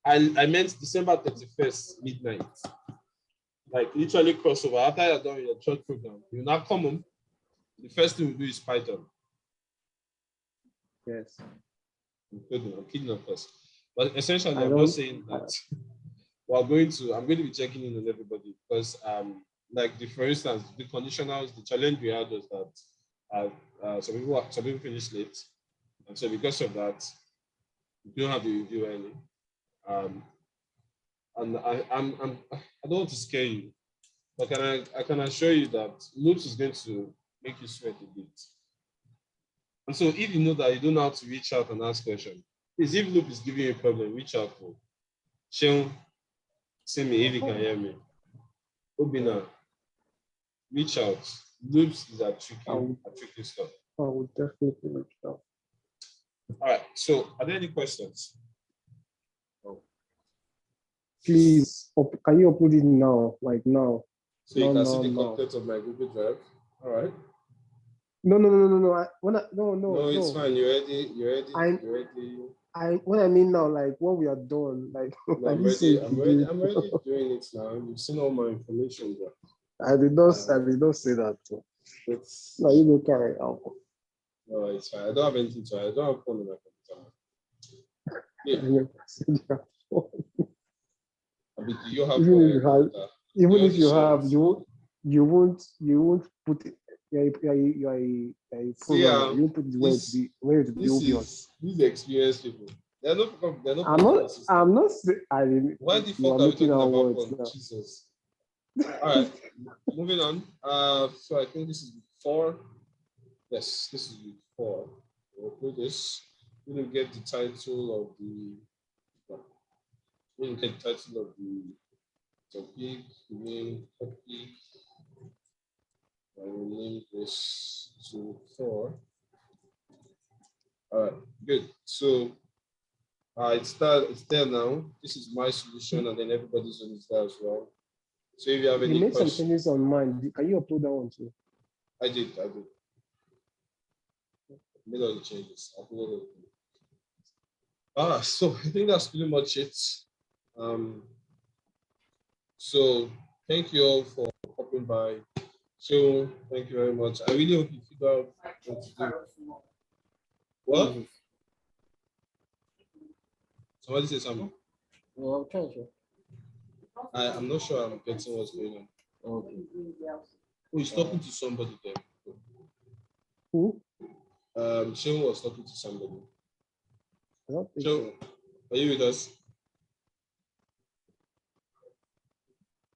I meant December 31st, midnight. Like literally crossover. After you're done with your church program, you now come home. The first thing we do is Python. Yes. I'm kidding, of course. But essentially, I'm not saying that I'm going to be checking in on everybody because for instance, the conditionals, the challenge we had was that some people finished late. And so because of that, we don't have the review early. And I don't want to scare you, but I can assure you that loops is going to make you sweat a bit. And so if you know that you don't know how to reach out and ask questions, please, if loop is giving you a problem, reach out for Sean, see me if you can hear me. Obina, reach out. Loops is a tricky stuff. I will definitely reach out. All right, so are there any questions? Please, can you upload it now? Like now. So you can see the content of my Google Drive. All right. No. No, it's fine. You're ready. What I mean now, like what we are done, like no, I'm ready doing it now. You've seen all my information, bro. I did not say that. No, you will carry out. No, it's fine. I don't have anything to I don't have phone on my computer. Yeah. I mean, do you have even if you have, you won't put it. You won't put it where to be obvious. These experienced people. They're not. I'm not. I mean, why the fuck are we talking about one? Jesus. All right, moving on. So I think this is 4. Yes, this is 4. We'll do this. We will get the title of the. We will get the title of the topic. Name topic. I will name this to 4. All right, good. So it's there now. This is my solution, and then everybody's on this there as well. So if you have any questions, some changes on mine. Can you upload that one too? I did. made all the changes. Uploaded. So I think that's pretty much it. Um, so thank you all for popping by. So thank you very much. I really hope you figure out what to do. What? Somebody say something. Yeah, I'm trying to. I'm not sure I'm getting what's going on. Okay. Oh, he's talking to somebody there. Who? Shane was talking to somebody. I don't think So, are you with us?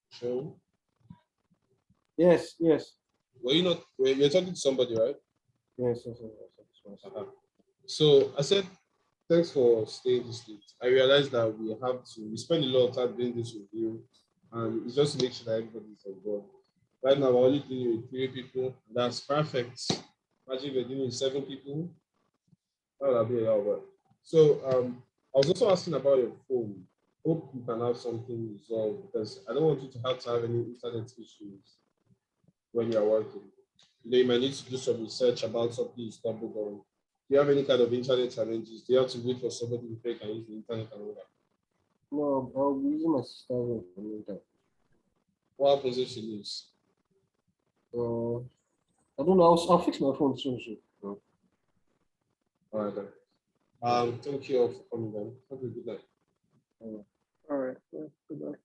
Shane? Yes, yes, Were you not? You're talking to somebody, right? yes, yes, yes, yes, yes. So I said, thanks for staying this late. I realized that we spend a lot of time doing this review, and it's just to make sure that everybody's on board. Right now, we're only dealing with 3 people. That's perfect. Imagine if we're dealing with 7 people. That would be a lot of work. So I was also asking about your phone. Hope you can have something resolved because I don't want you to have any internet issues when you're working. You might need to do some research about something you stumbled on. Do you have any kind of internet challenges? Do you have to wait for somebody to pay and use the internet and all that? No, I'll be using my sister's one for the meantime. What happens if she leaves? I don't know. I'll fix my phone soon. All right then. Thank you all for coming then. Have a good night. All right. Yeah, goodbye.